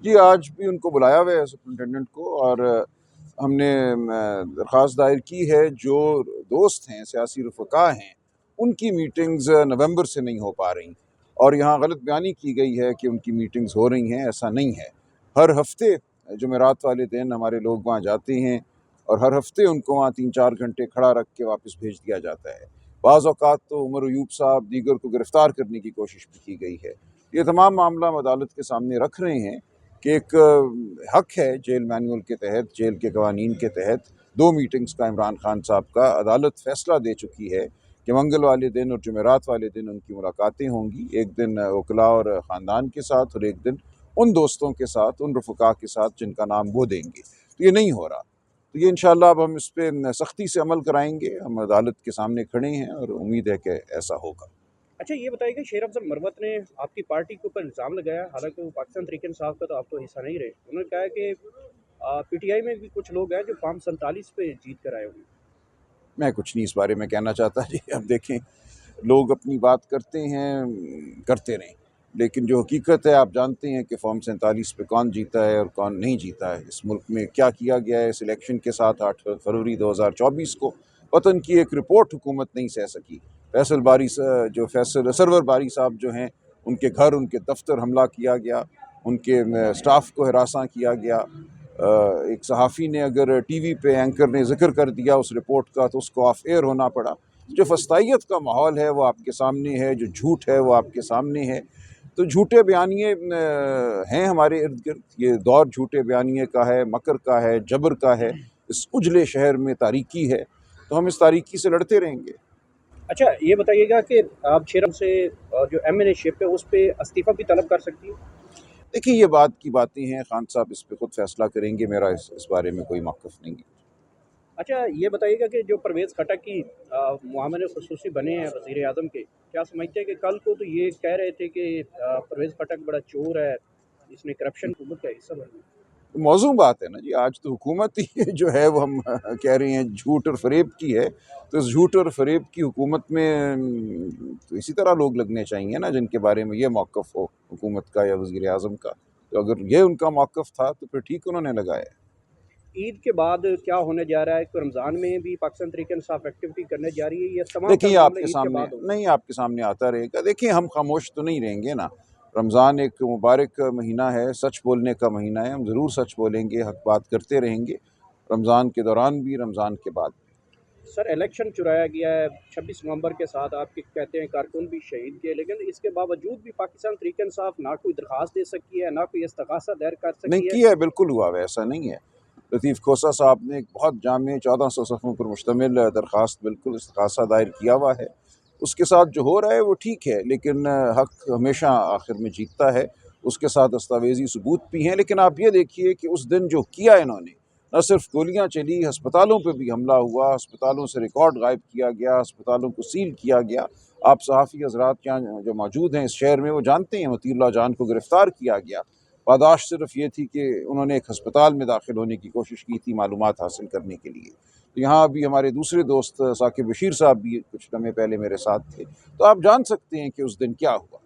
जी, आज भी उनको बुलाया हुआ है सुपरिटेंडेंट को, और हमने दरख्वास्त दायर की है जो दोस्त हैं, सियासी रफ़क़ा हैं, उनकी मीटिंग्स नवंबर से नहीं हो पा रही, और यहाँ गलत बयानी की गई है कि उनकी मीटिंग्स हो रही हैं। ऐसा नहीं है। हर हफ्ते जुमेरात वाले दिन हमारे लोग वहाँ जाते हैं और हर हफ्ते उनको वहाँ 3-4 घंटे खड़ा रख के वापस भेज दिया जाता है। बाज़ औक़ात तो उमर अयूब साहब दीगर को गिरफ़्तार करने की कोशिश भी की गई है। ये तमाम मामला हम अदालत के सामने रख रहे हैं कि एक हक है जेल मैनुअल के तहत, जेल के कवानीन के तहत 2 मीटिंग्स का इमरान खान साहब का। अदालत फ़ैसला दे चुकी है कि मंगल वाले दिन और जुमेरात वाले दिन उनकी मुलाकातें होंगी। एक दिन वकला और ख़ानदान के साथ और एक दिन उन दोस्तों के साथ, उन रफ़क़ा के साथ जिनका नाम वो देंगे। तो ये नहीं हो रहा। तो ये इंशाअल्लाह अब हम इस पे सख्ती से अमल कराएंगे। हम अदालत के सामने खड़े हैं और उम्मीद है कि ऐसा होगा। अच्छा, ये बताइए कि शेर अफजल मरवत ने आपकी पार्टी के ऊपर इल्ज़ाम लगाया, हालांकि वो पाकिस्तान तरीके इंसाफ का तो आप तो हिस्सा नहीं रहे। उन्होंने कहा है कि पीटीआई में भी कुछ लोग हैं जो फॉर्म 47 पे जीत कर आए हुए हैं। मैं कुछ नहीं इस बारे में कहना चाहता जी। अब देखें, लोग अपनी बात करते हैं, करते रहें, लेकिन जो हकीकत है आप जानते हैं कि फॉर्म 47 पे कौन जीता है और कौन नहीं जीता है। इस मुल्क में क्या किया गया है इस इलेक्शन के साथ 8 फरवरी 2024 को, वतन की एक रिपोर्ट हुकूमत नहीं सह सकी। फैसल बारी सरवर बारी साहब जो हैं, उनके घर, उनके दफ्तर हमला किया गया, उनके स्टाफ को हिरासा किया गया। एक सहाफ़ी ने अगर टीवी पे एंकर ने जिक्र कर दिया उस रिपोर्ट का तो उसको ऑफ एयर होना पड़ा। जो फस्तायत का माहौल है वो आपके सामने है, जो झूठ है वो आपके सामने है। तो झूठे बयानिए हैं हमारे इर्द गिर्द। ये दौर झूठे बयानिए का है, मकर का है, जबर का है। इस उजले शहर में तारीकी है, तो हम इस तारीकी से लड़ते रहेंगे। अच्छा, ये बताइएगा कि आप शेर से जो एमएनए शिप है उस पर इस्तीफ़ा भी तलब कर सकती है। देखिए, ये बात की बातें हैं, खान साहब इस पे खुद फैसला करेंगे। मेरा इस बारे में कोई मौक़िफ़ नहीं है। अच्छा, ये बताइएगा कि जो परवेज़ खटक की मुआविन ख़ुसूसी बने हैं वज़ीर आज़म के, क्या समझते हैं कि कल को तो ये कह रहे थे कि परवेज़ खटक बड़ा चोर है, इसने करप्शन हुकूमत का हिस्सा बना। मौजूद बात है ना जी। आज तो हुकूमत ही जो है वो हम कह रहे हैं झूठ और फ़रेब की है। तो इस झूठ और फ़रेब की हुकूमत में तो इसी तरह लोग लगने चाहिए ना जिनके बारे में ये मौक़िफ़ हो हुकूमत का या वज़ीर आज़म का। तो अगर ये उनका मौक़िफ़ था तो फिर ठीक उन्होंने लगाया। ईद के बाद क्या होने जा रहा है कि रमज़ान में भी पाकिस्तान तरीके इंसाफ एक्टिविटी करने जा रही है, या तमाम देखिए, तर ये मामले आपके ईद के सामने बाद होंगे? नहीं, आपके सामने आता रहेगा। देखिए, हम खामोश तो नहीं रहेंगे ना। रमज़ान एक मुबारक महीना है, सच बोलने का महीना है। हम ज़रूर सच बोलेंगे, हक़ बात करते रहेंगे, रमज़ान के दौरान भी, रमज़ान के बाद भी। सर, इलेक्शन चुराया गया है 26 नवंबर के साथ, आपके कहते हैं कारकुन भी शहीद किए, लेकिन इसके बावजूद भी पाकिस्तान तरीके इंसाफ ना कोई दरख्वास्त दे सकी है, ना कोई इस्तग़ासा दायर कर नहीं सकी है। किया है, बिल्कुल हुआ है, ऐसा नहीं है। लतीफ़ खोसा साहब ने एक बहुत जामे 1400 सफ़ों पर मुश्तमिल दरख्वास्त, बिल्कुल इस्तग़ासा दायर किया हुआ है। उसके साथ जो हो रहा है वो ठीक है, लेकिन हक़ हमेशा आखिर में जीतता है। उसके साथ दस्तावेज़ी सबूत भी हैं, लेकिन आप ये देखिए कि उस दिन जो किया इन्होंने, न सिर्फ गोलियाँ चली, अस्पतालों पे भी हमला हुआ, अस्पतालों से रिकॉर्ड गायब किया गया, अस्पतालों को सील किया गया। आप सहाफ़ी हज़रात यहाँ जो मौजूद हैं इस शहर में वो जानते हैं, मतीउल्लाह जान को गिरफ़्तार किया गया। पादाश सिर्फ ये थी कि उन्होंने एक अस्पताल में दाखिल होने की कोशिश की थी मालूमात हासिल करने के लिए। तो यहाँ अभी हमारे दूसरे दोस्त साकिब बशीर साहब भी कुछ लम्हे पहले मेरे साथ थे। तो आप जान सकते हैं कि उस दिन क्या हुआ।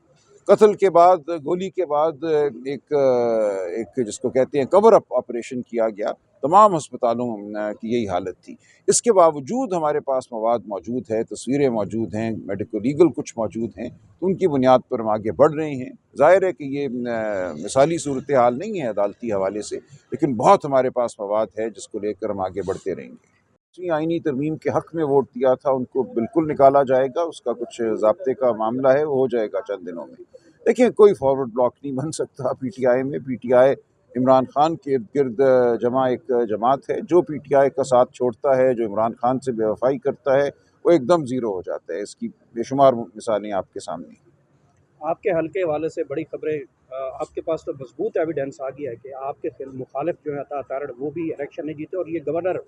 कत्ल के बाद, गोली के बाद एक जिसको कहते हैं कवर अप ऑपरेशन किया गया। तमाम अस्पतालों की यही हालत थी। इसके बावजूद हमारे पास मवाद मौजूद है, तस्वीरें मौजूद हैं, मेडिको लीगल कुछ मौजूद हैं, तो उनकी बुनियाद पर हम आगे बढ़ रहे हैं। ज़ाहिर है कि ये मिसाली सूरत हाल नहीं है अदालती हवाले से, लेकिन बहुत हमारे पास मवाद है जिसको लेकर हम आगे बढ़ते रहेंगे। आईनी तरमीम के हक़ में वोट दिया था उनको बिल्कुल निकाला जाएगा। उसका कुछ ज़ाब्ते का मामला है, वो हो जाएगा चंद दिनों में। देखिए, कोई फॉरवर्ड ब्लॉक नहीं बन सकता पीटीआई में। पीटीआई इमरान खान के इर्द गिर्द जमा एक जमात है। जो पीटीआई का साथ छोड़ता है, जो इमरान खान से बेवफाई करता है, वो एकदम ज़ीरो हो जाता है। इसकी बेशुमार मिसालें आपके सामने। आपके हल्के वाले से बड़ी खबरें, आपके पास तो मजबूत एविडेंस आ गया है कि आपके मुखालिफ जो है अता तारड़, वो भी इलेक्शन नहीं जीते, और ये गवर्नर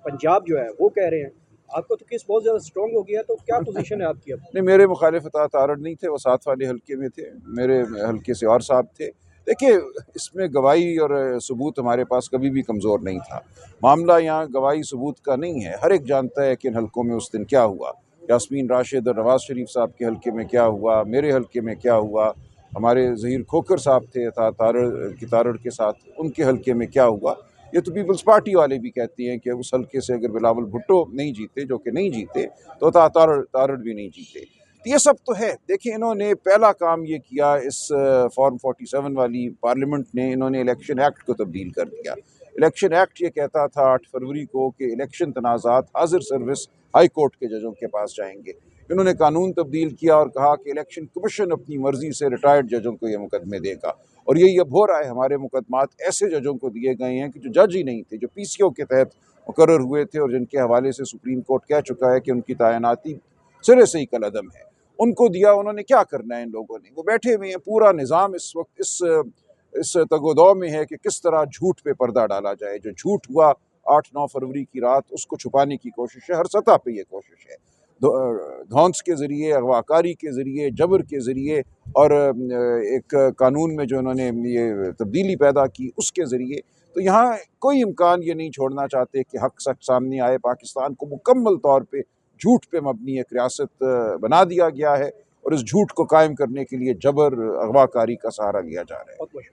पंजाब जो है वो कह रहे हैं। आपको तो केस बहुत ज़्यादा स्ट्रॉन्ग हो गया, तो क्या पोजीशन है आपकी अब? नहीं, मेरे मुखालिफ अता तारड़ नहीं थे, वो साथ वाले हल्के में थे। मेरे हल्के से और साहब थे। देखिए, इसमें गवाही और सबूत हमारे पास कभी भी कमज़ोर नहीं था। मामला यहाँ गवाही सबूत का नहीं है। हर एक जानता है कि इन हल्कों में उस दिन क्या हुआ। यास्मीन राशिद और नवाज़ शरीफ साहब के हल्के में क्या हुआ, मेरे हल्के में क्या हुआ, हमारे ज़हीर खोखर साहब थे तारड़ के साथ, उनके हलके में क्या हुआ। ये तो पीपल्स पार्टी वाले भी कहते हैं कि उस हलके से अगर बिलावल भुट्टो नहीं जीते, जो कि नहीं जीते, तो तारड़ भी नहीं जीते। तो ये सब तो है। देखिए, इन्होंने पहला काम ये किया, इस फॉर्म 47 वाली पार्लियामेंट ने इन्होंने इलेक्शन एक्ट को तब्दील कर दिया। इलेक्शन एक्ट ये कहता था 8 फरवरी को कि इलेक्शन तनाज़ात हाजिर सर्विस हाई कोर्ट के जजों के पास जाएंगे। इन्होंने कानून तब्दील किया और कहा कि इलेक्शन कमीशन अपनी मर्जी से रिटायर्ड जजों को ये मुकदमे देगा। और यही अब हो रहा है। हमारे मुकदमात ऐसे जजों को दिए गए हैं कि जो जज ही नहीं थे, जो PCO के तहत मुकर्रर हुए थे और जिनके हवाले से सुप्रीम कोर्ट कह चुका है कि उनकी तैनाती सिरे से ही कलअदम है, उनको दिया। उन्होंने क्या करना है इन लोगों ने? वो बैठे हुए हैं। पूरा निज़ाम इस वक्त इस तगोदौ में है कि किस तरह झूठ पे पर्दा डाला जाए। जो झूठ हुआ 8-9 फरवरी की रात, उसको छुपाने की कोशिश है। हर सतह पे ये कोशिश है, धौंस के ज़रिए, अगवाकारी के ज़रिए, जबर के ज़रिए और एक कानून में जो इन्होंने ये तब्दीली पैदा की, उसके ज़रिए। तो यहाँ कोई इम्कान ये नहीं छोड़ना चाहते कि हक़ सच सामने आए। पाकिस्तान को मुकम्मल तौर पे झूठ पे मबनी एक रियासत बना दिया गया है और इस झूठ को कायम करने के लिए जबर, अगवाकारी का सहारा लिया जा रहा है। बहुत बहुत